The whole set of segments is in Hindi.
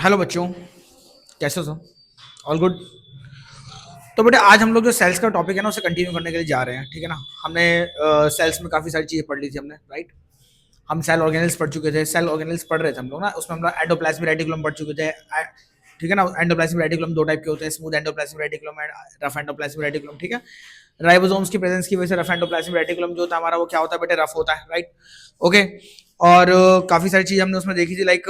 हेलो बच्चों, कैसे हो सब? All good. तो बेटा आज हम लोग जो सेल्स का टॉपिक है ना उसे कंटिन्यू करने के लिए जा रहे हैं, ठीक है ना। हमने सेल्स में काफ़ी सारी चीज़ें पढ़ ली थी हमने, राइट। हम सेल ऑर्गेनल्स पढ़ चुके थे, सेल ऑर्गेनल्स पढ़ रहे थे हम लोग ना, उसमें हम लोग एंडोप्लाज्मिक रेटिकुलम पढ़ चुके थे। ठीक है ना। एंडोप्लाज्मिक रेटिकुलम दो टाइप के होते हैं, smooth endoplasmic reticulum and rough endoplasmic reticulum, ठीक है। राइबोसोम्स की प्रेजेंस की वजह से रफ एंडोप्लाज्मिक रेटिकुलम जो होता है हमारा वो क्या होता है बेटे, रफ होता है, राइट। ओके। और काफ़ी सारी चीज़ हमने उसमें देखी थी, लाइक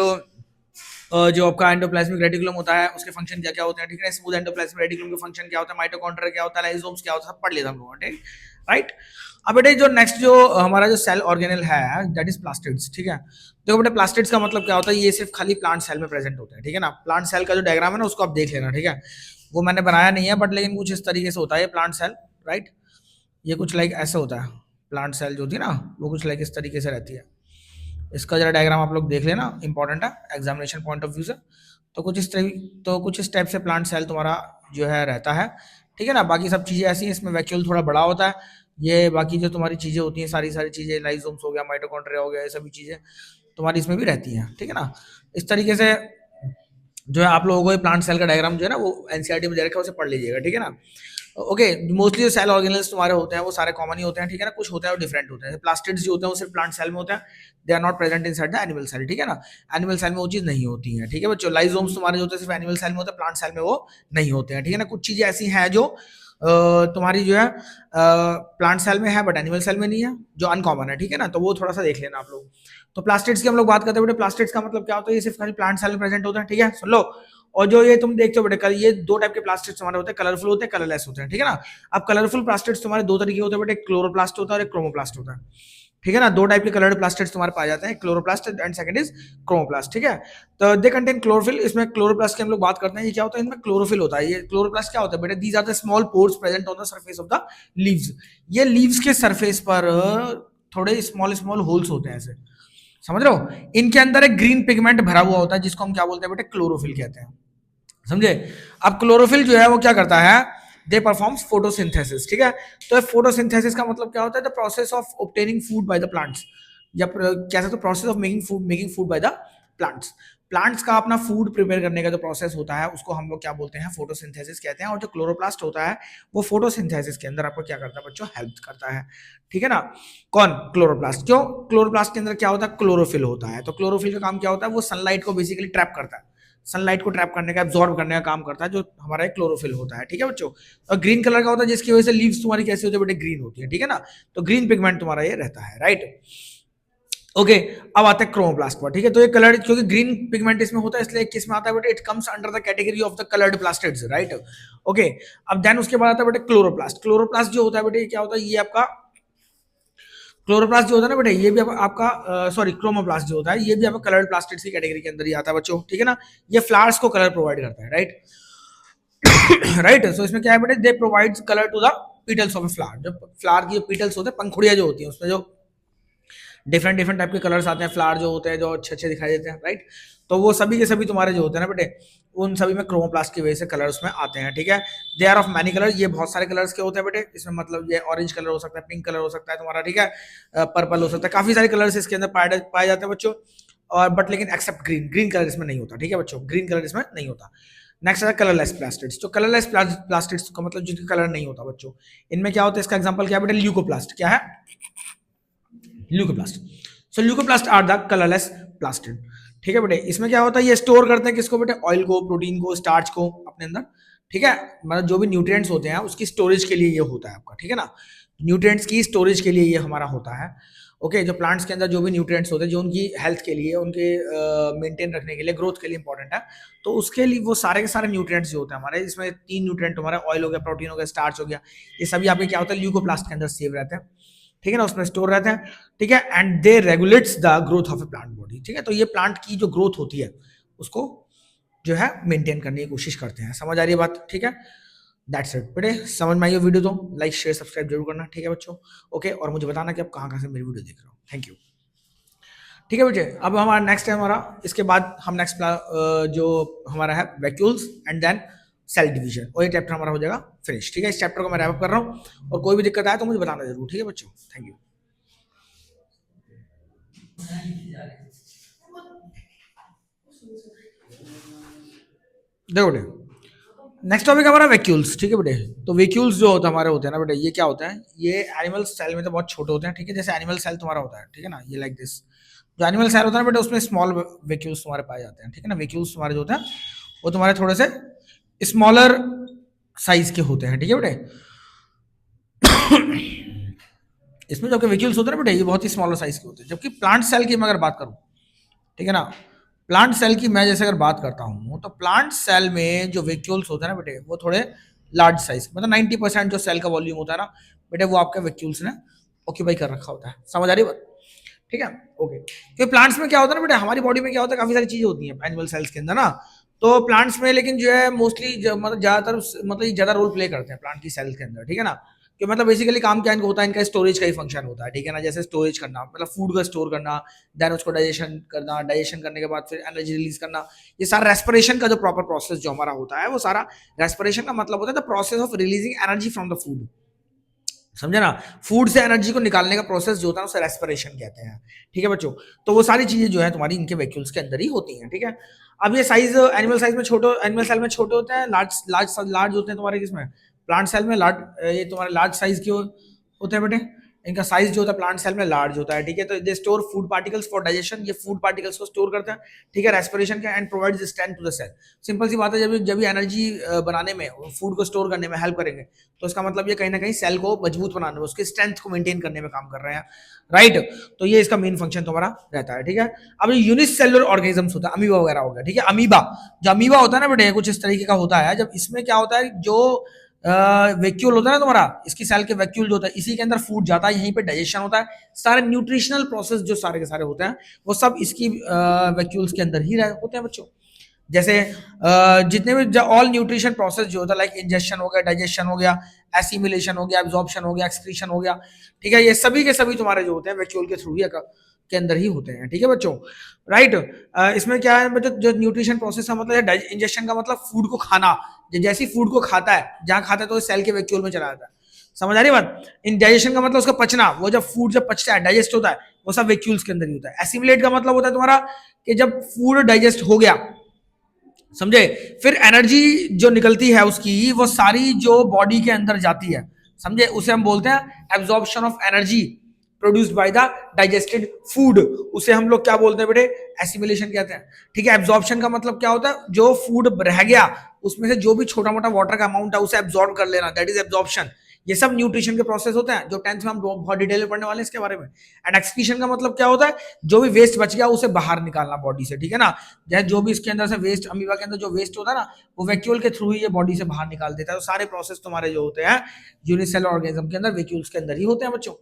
जो आपका एंडोप्लाज्मिक रेटिकुलम होता है उसके फंक्शन क्या क्या होते हैं, ठीक है। स्मूथ एंडोप्लाज्मिक रेटिकुलम के फंक्शन क्या होता है, माइटोकॉन्ड्रिया क्या होता है, लाइसोम्स क्या होता है, सब पढ़ लिया था हम लोगों ने, राइट। अब बेटे जो नेक्स्ट जो हमारा जो सेल ऑर्गेनल है दैट इज प्लास्टिड्स, ठीक है। देखो बेटे प्लास्टिड्स का मतलब क्या होता है, ये सिर्फ खाली प्लांट सेल में प्रेजेंट होता है, ठीक है ना। प्लांट सेल का जो डायग्राम है ना उसको आप देख लेना, ठीक है। वो मैंने बनाया नहीं है बट लेकिन कुछ इस तरीके से होता है प्लांट सेल, राइट। ये कुछ लाइक ऐसे होता है प्लांट सेल जो होती है ना, वो कुछ लाइक इस तरीके से रहती है। इसका जरा डायग्राम आप लोग देख लेना, इंपॉर्टेंट है एग्जामिनेशन पॉइंट ऑफ व्यू से। तो कुछ इस टाइप से प्लांट सेल तुम्हारा जो है रहता है, ठीक है ना। बाकी सब चीज़ें ऐसी हैं, इसमें वैक्यूल थोड़ा बड़ा होता है। ये बाकी जो तुम्हारी चीज़ें होती हैं सारी सारी चीज़ें, लाइसोम्स हो गया, माइटोकॉन्ड्रिया हो गया, ये सभी चीज़ें तुम्हारी इसमें भी रहती हैं, ठीक है ना। इस तरीके से जो है आप लोगों को प्लांट सेल का डायग्राम जो है ना वो एनसीईआरटी में दे रखा है, उसे पढ़ लीजिएगा, ठीक है ना। ओके। मोस्टली जो सेल ऑर्गेनल्स तुम्हारे होते हैं वो सारे कॉमन ही होते हैं, ठीक है ना। कुछ होते हैं वो डिफरेंट होते हैं। प्लास्टिड्स जो होते हैं वो सिर्फ प्लांट सेल में होते हैं, they are not present inside the animal cell, ठीक है ना। एनिमल सेल में वो चीज़ नहीं होती है, ठीक है बच्चों। लाइजोम्स तुम्हारे जो होते हैं सिर्फ एनिमल सेल में होते हैं, प्लांट सेल में वो नहीं होते हैं, ठीक है ना। कुछ चीज़ें ऐसी हैं जो तुम्हारी जो है प्लांट सेल में है बट एनिमल सेल में नहीं है, जो अनकॉमन है, ठीक है ना। तो वो थोड़ा सा देख लेना आप लोग। तो प्लास्टिड्स की हम लोग बात करते हैं बेटे, प्लास्टिड्स का मतलब क्या होता है, ये सिर्फ खाली प्लांट सेल में प्रेजेंट होता है, ठीक है, सुन लो। और जो ये तुम देखते हो बेटे, ये दो टाइप के प्लास्टिड्स हमारे होते हैं, कलरफुल होते हैं, कलरलेस होते हैं, ठीक है ना। अब कलरफुल प्लास्टिड्स तुम्हारे दो तरीके होते हैं बेटे, एक क्लोरोप्लास्ट होता है और एक क्रोमोप्लास्ट होता है, ठीक है ना। दो टाइप के कलर्ड प्लास्टिड्स तुम्हारे पाए जाते हैं, chloroplast and second is chromoplast, ठीक है। तो दे कंटेन क्लोरोफिल। इसमें क्लोरोप्लास्ट की हम लोग बात करते हैं, ये क्या होता है, इनमें क्लोरोफिल होता है। ये क्लोरोप्लास्ट क्या होता है बेटे, these are the small pores present on the surface of the leaves. ये लीव्स के सरफेस पर थोड़े स्मॉल स्मॉल होल्स होते हैं ऐसे, समझ रहे हो। इनके अंदर एक ग्रीन पिगमेंट भरा हुआ होता है जिसको हम क्या बोलते हैं बेटे, क्लोरोफिल कहते हैं, समझे। अब क्लोरोफिल जो है वो क्या करता है, दे परफॉर्म्स फोटोसिंथेसिस, ठीक है। तो फोटोसिंथेसिस का मतलब क्या होता है, the process of obtaining food by the plants, या कैसे, तो process of making food by the plants. Plants का अपना फूड प्रिपेयर करने का जो प्रोसेस होता है उसको हम लोग क्या बोलते हैं, फोटोसिंथेसिस कहते हैं। और जो क्लोरोप्लास्ट होता है वो फोटोसिंथेसिस के अंदर आपको क्या करता है बच्चों, हेल्प करता है, ठीक है ना। कौन, क्लोरोप्लास्ट। क्यों, क्लोरोप्लास्ट के अंदर क्या होता है, क्लोरोफिल होता है। तो क्लोरोफिल का काम क्या होता है, वो सनलाइट को बेसिकली ट्रैप करता है, सनलाइट को ट्रैप करने का, एब्जॉर्ब करने का काम करता है, जो हमारा क्लोरोफिल होता है, ठीक है बच्चों। और ग्रीन कलर का होता है जिसकी वजह से लीव्स तुम्हारी कैसी होती है बेटे, ग्रीन होती है, ठीक है ना। तो ग्रीन पिगमेंट तुम्हारा ये रहता है, राइट। ओके। अब आता है क्रोमोप्लास्ट पर, ठीक है। तो ये कलर्ड, क्योंकि ग्रीन पिगमेंट इसमें होता है इसलिए किस में आता है बेटे, it comes under the category of the coloured plastids, right. Okay. अब देन उसके बाद आता है बेटे क्लोरोप्लास्ट। क्लोरोप्लास्ट जो होता है बेटे क्या होता है, ये आपका क्लोरोप्लास्ट जो होता है ना बेटे, ये भी आपका सॉरी क्रोमोप्लास्ट जो होता है ये भी आपका कलर्ड प्लास्टिड्स की कैटेगरी के अंदर ही आता है बच्चों, ठीक है ना। ये फ्लावर्स को कलर प्रोवाइड करता है, राइट। राइट। सो इसमें क्या है बेटे, they provides colour to the petals of a flower. जो फ्लावर की जो पीटल्स होते हैं, पंखुड़ियां जो होती हैं, उसमें जो डिफरेंट डिफरेंट टाइप के कलर्स आते हैं, फ्लावर जो होते हैं जो अच्छे अच्छे दिखाई देते हैं, राइट। तो वो सभी के सभी तुम्हारे जो होते हैं ना बेटे, उन सभी में क्रोमोप्लास्ट की वजह से कलर उसमें आते हैं, ठीक है। They are of many colour, ये बहुत सारे कलर्स के होते हैं बेटे इसमें, मतलब ये ऑरेंज कलर हो सकता है, पिंक कलर हो सकता है तुम्हारा, ठीक है, पर्पल हो सकता है, काफी सारे कलर्स इसके अंदर पाए जाते हैं बच्चों। और बट लेकिन एक्सेप्ट ग्रीन, ग्रीन कलर इसमें नहीं होता, ठीक है बच्चों, ग्रीन कलर इसमें नहीं होता। नेक्स्ट है कलरलेस प्लास्टिड्स। तो कलरलेस प्लास्टिड्स का मतलब जिनका कलर नहीं होता बच्चों, इनमें क्या होता है, इसका एग्जांपल क्या है बेटा, ल्यूकोप्लास्ट। क्या है, leucoplast. So leucoplast are the colourless plastid, ठीक है बेटे। इसमें क्या होता है, ये स्टोर करते हैं किसको बेटे, ऑयल को, प्रोटीन को, स्टार्च को अपने अंदर, ठीक है। मतलब जो भी न्यूट्रिएंट्स होते हैं उसकी स्टोरेज के लिए ये होता है आपका, ठीक है ना। न्यूट्रिएंट्स की स्टोरेज के लिए ये हमारा होता है। ओके। जो प्लांट्स के अंदर जो भी न्यूट्रिएंट्स होते हैं जो उनकी हेल्थ के लिए, उनके मेंटेन रखने के लिए, ग्रोथ के लिए इंपॉर्टेंट है, तो उसके लिए वो सारे के सारे न्यूट्रिएंट्स जो होते हैं हमारे, इसमें तीन न्यूट्रिएंट हमारे, ऑयल हो गया, प्रोटीन हो गया, स्टार्च हो गया, ये सभी आपके क्या होता है, ल्यूकोप्लास्ट के अंदर सेव रहते हैं, ठीक है ना, उसमें स्टोर रहते हैं, ठीक है। And they regulates the growth of A plant body, ठीक है। तो ये प्लांट की जो ग्रोथ होती है उसको जो है मेंटेन करने की कोशिश करते हैं। समझ आ रही है बात, ठीक है। दैट्स इट बेटे, समझ में आई वीडियो तो लाइक शेयर सब्सक्राइब जरूर करना, ठीक है बच्चों। ओके। और मुझे बताना कि आप कहाँ कहाँ से मेरी वीडियो देख रहे हो। Thank you. ठीक है बेटे, अब हमारा नेक्स्ट है हमारा, इसके बाद हम नेक्स्ट जो हमारा है vacuoles and then cell division, और ये चैप्टर हमारा हो जाएगा फिनिश, ठीक है। इस चैप्टर को मैं रैप अप कर रहा हूँ, और कोई भी दिक्कत आए तो मुझे बताना जरूर, ठीक है बच्चों। Thank you. देखो बेटे, नेक्स्ट टॉपिक हमारा वैक्यूल्स, ठीक है बेटे। तो वैक्यूल्स जो होता है हमारे होते हैं ना बेटे, ये क्या होता है, ये एनिमल सेल में तो बहुत छोटे होते हैं, ठीक है। जैसे एनिमल सेल तुम्हारा होता है, ठीक है ना, ये लाइक दिस। जो एनिमल सेल होता है ना बेटे, उसमें स्मॉल वैक्यूल्स तुम्हारे पाए जाते हैं, ठीक है ना। वैक्यूल्स तुम्हारे जो होते हैं वो तुम्हारे थोड़े से स्मॉलर साइज के होते हैं, ठीक है बेटे। इसमें जो वैक्यूल्स होते हैं ना बेटे, ये बहुत ही स्मॉलर साइज के होते हैं। जबकि प्लांट सेल की मैं अगर बात करूं, ठीक है ना, प्लांट सेल की मैं जैसे अगर बात करता हूँ, तो प्लांट सेल में जो वैक्यूल्स होते हैं ना बेटे, वो थोड़े लार्ज साइज, मतलब 90% जो सेल का वॉल्यूम होता है ना बेटे, वो आपके वैक्यूल्स ने ऑक्यूपाई कर रखा होता है। समझ आ रही बात, ठीक है, ओके। क्योंकि प्लांट्स में क्या होता है ना बेटे, हमारी बॉडी में क्या होता है, काफी सारी चीजें होती हैं एनिमल सेल्स के अंदर ना। तो प्लांट्स में लेकिन जो है मोस्टली मतलब ज्यादातर मतलब ज्यादा रोल प्ले करते हैं प्लांट की सेल्स के अंदर, ठीक है ना। कि मतलब बेसिकली काम क्या इनका होता है, इनका स्टोरेज का ही फंक्शन होता है, ठीक है ना। जैसे स्टोरेज करना, मतलब फूड को स्टोर करना, देन उसको डाइजेशन करना, डाइजेशन करने के बाद फिर एनर्जी रिलीज करना। ये सारा रेस्पिरेशन का जो प्रॉपर प्रोसेस जो हमारा होता है, वो सारा रेस्पिरेशन का मतलब होता है the process of releasing energy from the food. समझे ना, फूड से एनर्जी को निकालने का प्रोसेस जो होता है उसे रेस्पिरेशन कहते हैं, ठीक है बच्चों। तो वो सारी चीजें जो है तुम्हारी इनके वैक्यूल्स के अंदर ही होती हैं, ठीक है। अब ये साइज एनिमल साइज में छोटे, एनिमल सेल में छोटे होते हैं, लार्ज लार्ज लार्ज होते हैं तुम्हारे किसमें, प्लांट सेल में। लार्ज ये तुम्हारे लार्ज साइज के होते हैं बेटे। इनका साइज जो होता है प्लांट सेल में लार्ज होता है, ठीक है। तो they store food particles for digestion, ये फूड पार्टिकल्स को स्टोर करते हैं, ठीक है, रेस्पिरेशन के, and provides strength to the cell. Simple सी बात है, जब जब एनर्जी बनाने में, फूड को स्टोर करने में हेल्प करेंगे, तो इसका मतलब ये कहीं ना कहीं सेल को मजबूत बनाने में, उसके स्ट्रेंथ को मेंटेन करने में काम कर रहे हैं, राइट। तो ये इसका मेन फंक्शन तुम्हारा रहता है, ठीक है। अब यूनिसेलुलर ऑर्गेनिजम्स होता है, अमीबा वगैरह हो गया, ठीक है। अमीबा, जो अमीबा होता है ना बेटे, कुछ इस तरीके का होता है। जब इसमें क्या होता है, जो वैक्यूल होता है ना तुम्हारा, इसकी सेल के वैक्यूल जो होता है, इसी के अंदर फूड जाता है, यहीं पे डाइजेशन होता है, सारे न्यूट्रिशनल प्रोसेस जो सारे के सारे होते हैं, वो सब इसकी वैक्यूल्स के अंदर ही होते हैं बच्चों। जैसे जितने भी ऑल न्यूट्रिशन प्रोसेस जो होता है, लाइक इंजेक्शन हो गया, डाइजेशन हो गया, एसिमिलेशन हो गया, एब्जॉर्प्शन हो गया, एक्सक्रीशन हो गया, ठीक है, ये सभी के सभी तुम्हारे जो होते हैं वैक्यूल के थ्रू ही के अंदर ही होते हैं, ठीक है बच्चों, राइट। इसमें क्या है बच्चों, जो न्यूट्रिशन प्रोसेस का मतलब है, इंजेक्शन का मतलब फूड को खाना, जैसे फूड को खाता है, जहां खाता है तो सेल के वैक्यूल में चला जाता है। समझ आ रही बात। इन डाइजेशन का मतलब उसका पचना, वो जब फूड जब पचता है, डाइजेस्ट होता है, वो सब वैक्यूल्स के अंदर ही होता है। एसिमिलेट का मतलब होता है तुम्हारा कि जब फूड डाइजेस्ट हो गया, समझे, फिर एनर्जी जो निकलती है उसकी, वो सारी जो बॉडी के अंदर जाती है, समझे, उसे हम बोलते हैं absorption of energy produced by the digested food. उसे हम लोग क्या बोलते हैं बेटे, एसिमिलेशन कहते हैं, ठीक है। एब्जॉर्प्शन का मतलब क्या होता है, जो फूड रह गया उसमें से जो भी छोटा मोटा वाटर का अमाउंट है उसे एब्जॉर्ब कर लेना, दैट इज एब्जॉर्प्शन। ये सब न्यूट्रिशन के प्रोसेस होते हैं, जो 10th में हम बहुत डिटेल में पढ़ने वाले हैं इसके बारे में। एंड एक्सक्रीशन का मतलब क्या होता है, जो भी वेस्ट बच गया उसे बाहर निकालना बॉडी से, ठीक है ना। जैसे जो भी इसके अंदर से वेस्ट, अमीबा के अंदर जो वेस्ट होता है ना, वो वैक्यूल के थ्रू ही ये बॉडी से बाहर निकाल देता है। तो सारे प्रोसेस तुम्हारे जो होते हैं यूनिसेलुलर ऑर्गेनिज्म के अंदर वैक्यूल्स के अंदर ही होते हैं बच्चों,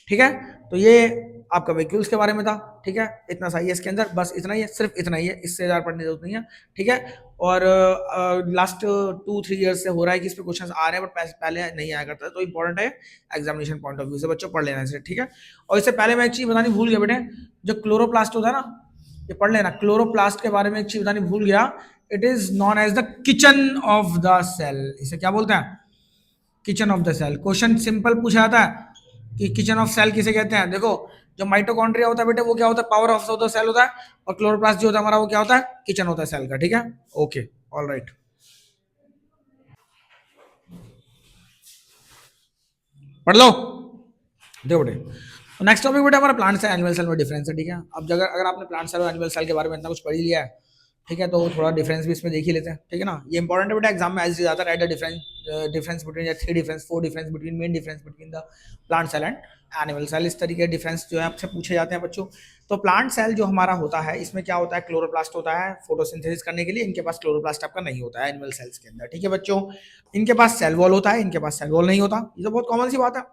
ठीक है। तो ये आपका वैक्यूल्स के बारे में था, ठीक है। इतना सही है इसके अंदर, बस इतना ही है, सिर्फ इतना ही है, इससे ज़्यादा पढ़ने की जरूरत नहीं है, ठीक है। और लास्ट 2-3 ईयर्स से हो रहा है कि इस पे क्वेश्चंस आ रहे हैं, बट पहले नहीं आया करता, तो इंपॉर्टेंट है एग्जामिनेशन पॉइंट ऑफ व्यू से, बच्चों पढ़ लेना इसे, ठीक है। और इससे पहले मैं एक चीज बतानी भूल गया बेटे, जो क्लोरोप्लास्ट होता है ना, ये पढ़ लेना। क्लोरोप्लास्ट के बारे में एक चीज बतानी भूल गया, it is known as the kitchen of the cell. इसे क्या बोलते हैं, kitchen of the cell. Question simple पूछा जाता है कि किचन ऑफ सेल किसे कहते हैं। देखो, जो माइटोकॉन्ड्रिया होता है बेटे, वो क्या होता है, power house of the cell होता है, और क्लोरोप्लास्ट जो होता है हमारा, वो क्या होता है, किचन होता है सेल का, ठीक है, ओके, ऑल राइट। पढ़ लो, देखो बेटे। तो नेक्स्ट टॉपिक बेटे हमारा प्लांट सेल एनिमल सेल में डिफरेंस है, ठीक है। अब अगर आपने प्लांट सेल और एनिमल सेल के बारे में इतना कुछ पढ़ ही लिया है, ठीक है, तो थोड़ा डिफरेंस भी इसमें देख ही लेते हैं, ठीक है ना। ये इंपॉर्टेंट है बेटा, एग्जाम में ऐसे जाता है, राइट द डिफरेंस बिटवीन, या 3 difference 4 difference between, main difference between the plant cell and animal cell. इस तरीके के डिफरेंस जो है आपसे पूछे जाते हैं बच्चों। तो प्लांट सेल जो हमारा होता है, इसमें क्या होता है, क्लोरोप्लास्ट होता है फोटोसिंथेसिस करने के लिए। इनके पास क्लोरोप्लास्ट आपका नहीं होता है एनिमल सेल्स के अंदर, ठीक है बच्चों। इनके पास सेल वॉल होता है, इनके पास सेल वॉल नहीं होता, ये तो बहुत कॉमन सी बात है,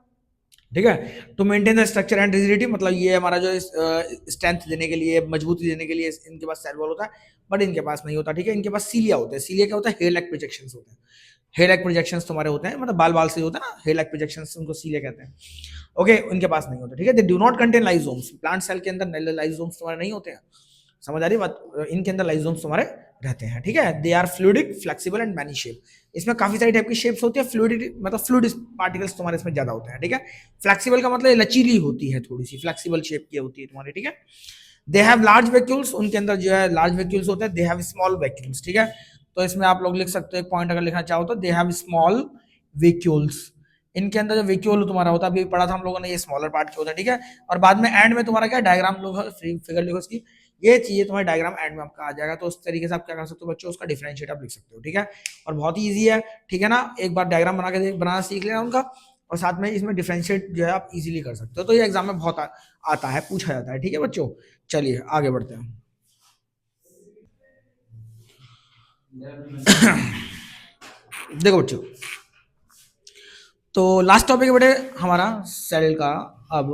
ठीक है। To maintain the structure and rigidity, मतलब ये हमारा जो स्ट्रेंथ देने के लिए, मजबूती देने के लिए इनके पास सेल वॉल होता है, बट इनके पास नहीं होता, ठीक है। इनके पास सीलिया होते हैं। सीलिया क्या होता है, हेयर लाइक प्रोजेक्शंस होते हैं। हेयर लाइक प्रोजेक्शंस तुम्हारे होते हैं, मतलब बाल बाल से होता है ना, हेयर लाइक प्रोजेक्शंस, उनको सीलिया कहते हैं, ओके। उनके पास नहीं होता, ठीक है। They do not contain lysosomes. Plant cell के अंदर लाइजोम्स तुम्हारे नहीं होते हैं, समझ आ रही बात। इनके अंदर लाइजोम्स तुम्हारे रहते हैं, ठीक है। They are fluidic, flexible and many shape. इसमें काफी सारी टाइप की शेप्स होती है। फ्लूइड मतलब फ्लूइड पार्टिकल्स तुम्हारे इसमें ज्यादा होते हैं, ठीक है। फ्लेक्सिबल का मतलब लचीली होती है, थोड़ी सी फ्लेक्सिबल शेप की होती है तुम्हारी, ठीक है। दे हैव लार्ज वैक्यूल्स, उनके अंदर जो है लार्ज वैक्यूल्स होते हैं। दे हैव स्मॉल वैक्यूल्स, ठीक है। तो इसमें आप लोग लिख सकते हो, एक पॉइंट अगर लिखना चाहो तो, दे हैव स्मॉल वेक्यूल्स। इनके अंदर जो वेक्यूल तुम्हारा होता है, अभी पढ़ा था हम लोगों ने, ये स्मॉलर पार्ट के होता है, ठीक है। और बाद में एंड में तुम्हारा क्या डायग्राम लोग फिगर लिखो उसकी, ये चीजें तुम्हारे डायग्राम एंड में आपका आ जाएगा। तो उस तरीके से आप क्या कर सकते हो बच्चों, उसका डिफरेंशिएट आप लिख सकते हो, ठीक है। और बहुत ही ईजी है, ठीक है ना। एक बार डायग्राम बनाना सीख लेना उनका, और साथ में इसमें डिफरेंशिएट जो है आप इजीली कर सकते हो। तो ये एग्जाम में बहुत आता है, पूछा जाता है, ठीक है बच्चों। चलिए आगे बढ़ते हैं। देखो बच्चों, तो लास्ट टॉपिक है बेटे हमारा सेल का अब,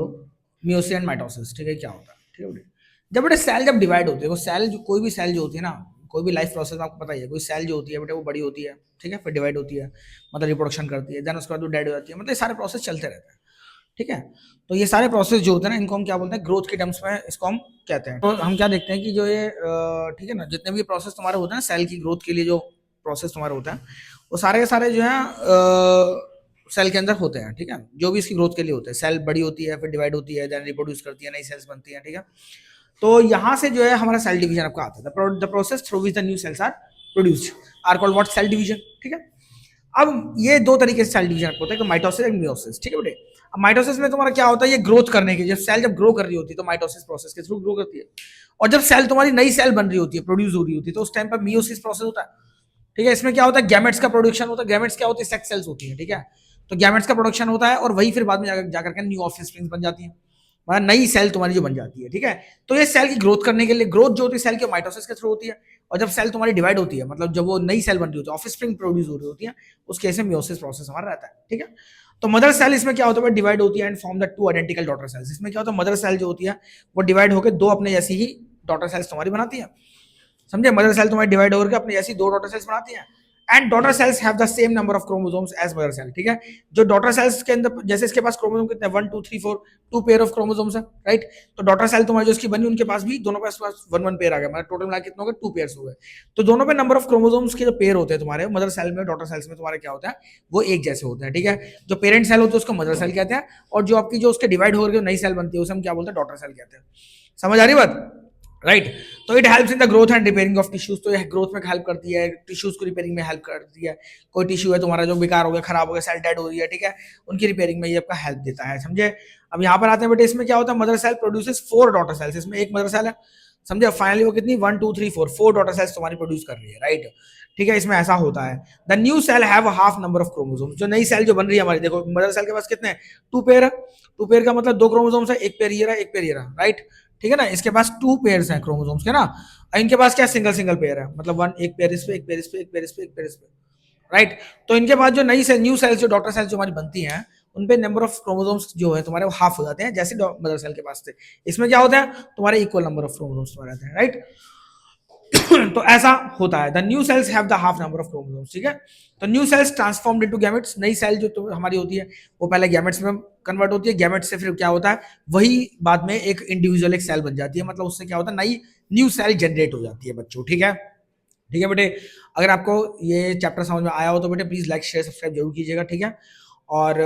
मियोसिस एंड माइटोसिस, ठीक है। क्या होता है, ठीक है बेटे, जब बेटे सेल जब डिवाइड होती है, वो सेल जो कोई भी सेल जो होती है ना, कोई भी लाइफ प्रोसेस में आपको पता ही है, कोई सेल जो होती है बेटे वो बड़ी होती है, ठीक है, फिर डिवाइड होती है, मतलब रिप्रोडक्शन करती है, देन उसके बाद वो डेड हो जाती है, मतलब ये सारे प्रोसेस चलते रहते हैं, ठीक है। तो ये सारे प्रोसेस जो होते हैं ना, इनको हम क्या बोलते हैं, ग्रोथ के टर्म्स में इसको हम कहते हैं। तो हम क्या देखते हैं कि जो ये ठीक है ना, जितने भी प्रोसेस तुम्हारे होते हैं सेल की ग्रोथ के लिए, जो प्रोसेस तुम्हारे होते हैं, वो सारे के सारे जो है सेल के अंदर होते हैं, ठीक है, जो भी इसकी ग्रोथ के लिए होते हैं। सेल बड़ी होती है, फिर डिवाइड होती है, देन रिप्रोड्यूस करती है, नई सेल्स बनती हैं, ठीक है। तो यहाँ से जो है हमारा सेल डिवीजन आपका आता है, the process through which the new cells are produced are called what, cell division, ठीक है। अब ये दो तरीके से सेल डिवीजन होता है, माइटोसिस एंड मियोसिस, ठीक है बेटे। अब माइटोसिस में तुम्हारा क्या होता है, ये ग्रोथ करने के, जब सेल जब ग्रो कर रही होती है तो माइटोसिस प्रोसेस के थ्रू ग्रो करती है, और जब सेल तुम्हारी नई सेल बन रही होती है, प्रोड्यूस हो रही होती है, तो उस टाइम पर मियोसिस प्रोसेस होता है, ठीक है। इसमें क्या होता है, गैमेट्स का प्रोडक्शन होता है। गैमेट्स क्या होती है, सेक्स सेल्स होती है, ठीक है। तो गैमेट्स का प्रोडक्शन होता है, और वही फिर बाद में जाकर के न्यू ऑफस्प्रिंग्स बन जाती है, मतलब नई सेल तुम्हारी जो बन जाती है, ठीक है। तो ये सेल की ग्रोथ करने के लिए, ग्रोथ जो होती है सेल की माइटोसिस के थ्रू होती है, और जब सेल तुम्हारी डिवाइड होती है, मतलब जब वो नई सेल बन रही होती है, ऑफस्प्रिंग प्रोड्यूस हो रही होती है, उस केस में मियोसिस प्रोसेस हमारा रहता है, ठीक है। तो मदर सेल इसमें क्या होता है, डिवाइड होती है and form the two identical daughter cells. इसमें क्या होता है, मदर सेल जो होती है वो डिवाइड होकर दो अपने जैसी ही डॉटर सेल्स तुम्हारी बनाती है, समझे। मदर सेल तुम्हारी डिवाइड होकर अपनी जैसी दो डॉटर सेल्स बनाती है, and daughter cells have the same number of chromosomes as mother cell, ठीक है। जो डॉटर सेल्स के अंदर, जैसे इसके पास क्रोमोसोम कितने, 1 2 3 4, 2 पेयर ऑफ क्रोमोसोम्स है, राइट। तो डॉटर सेल तुम्हारी जो इसकी बनी, उनके पास भी दोनों के पास 1 1 पेयर आ गया, मतलब टोटल मिला कितने हो गए, 2 पेयर्स हो गए। तो दोनों पे नंबर ऑफ क्रोमोसोम्स के जो पेयर होते हैं तुम्हारे, मदर सेल में डॉटर सेल्स में तुम्हारे क्या होता है, वो एक जैसे होते हैं, ठीक है। जो पेरेंट सेल होते हैं उसको मदर सेल कहते हैं, और जो आपकी जो उसके डिवाइड हो रही है नई सेल बनती है, उसे हम क्या बोलते हैं, डॉटर सेल कहते हैं। समझ आ रही बात, राइट। तो it helps in the growth and repairing of tissues. तो ये ग्रोथ में हेल्प करती है, टिश्यूज को रिपेयरिंग में हेल्प करती है। कोई टिश्यू है तुम्हारा जो बेकार हो गया, खराब हो गया, सेल डेड हो रही है, ठीक है, उनकी रिपेयरिंग में ये आपका हेल्प देता है, समझे। अब यहाँ पर आते हैं बेटे, इसमें क्या होता है, mother cell produces 4 daughter cells. इसमें एक मदर सेल है, समझे। फाइनली वो कितनी, 1 2 3 4 डॉटर सेल्स तुम्हारी प्रोड्यूस कर रही है, राइट, ठीक है। इसमें ऐसा होता है, the new cell have half number of chromosomes. जो नई सेल जो बन रही है हमारी, देखो मदर सेल के पास कितने, 2 पेयर है। 2 पेयर का मतलब 2 क्रोमोसोम्स है, एक पेयर ये रहा, एक पेयर ये रहा, राइट, ठीक है ना। इसके पास 2 पेयर्स हैं क्रोमोसोम्स के ना, इनके पास क्या सिंगल सिंगल पेयर है, मतलब 1 एक पेयर इस पे, एक पेयर इस पे, एक पेयर इस पे, एक पेयर इस पे, राइट। तो इनके बाद जो नई सेल, न्यू सेल्स, जो डॉटर सेल्स जो हमारी बनती हैं, उन पे नंबर ऑफ क्रोमोसोम्स जो है तुम्हारे वो हाफ हो जाते हैं, जैसे मदर सेल के पास थे। इसमें क्या होता है, तुम्हारे इक्वल नंबर ऑफ क्रोमोसोम्स तुम्हारे रहते हैं, राइट। तो ऐसा होता है, the new sales have the half number of chromosomes, ठीक है। तो new sales transformed into gametes. नई सेल जो तो हमारी होती है वो पहले गैमेट्स में कन्वर्ट होती है, गैमेट्स से फिर क्या होता है, वही बाद में एक इंडिविजुअल एक सेल बन जाती है, मतलब उससे क्या होता है, नई न्यू सेल जनरेट हो जाती है बच्चों, ठीक है। ठीक है बेटे, अगर आपको ये चैप्टर समझ में आया हो तो बेटे प्लीज लाइक शेयर सब्सक्राइब जरूर कीजिएगा, ठीक है। और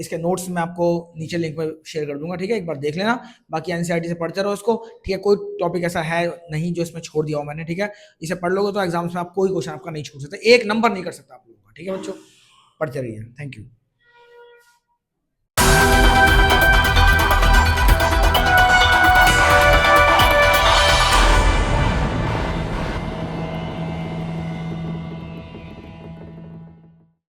इसके नोट्स मैं आपको नीचे लिंक में शेयर कर दूंगा, ठीक है, एक बार देख लेना। बाकी एनसीईआरटी से पढ़ते रहो इसको, ठीक है। कोई टॉपिक ऐसा है नहीं जो इसमें छोड़ दिया हो मैंने, ठीक है। इसे पढ़ लोगे तो एग्जाम्स में आप कोई क्वेश्चन आपका नहीं छोड़ सकते, एक नंबर नहीं कर सकता आप लोगों का, ठीक है बच्चों। पढ़ते रहिए, थैंक यू।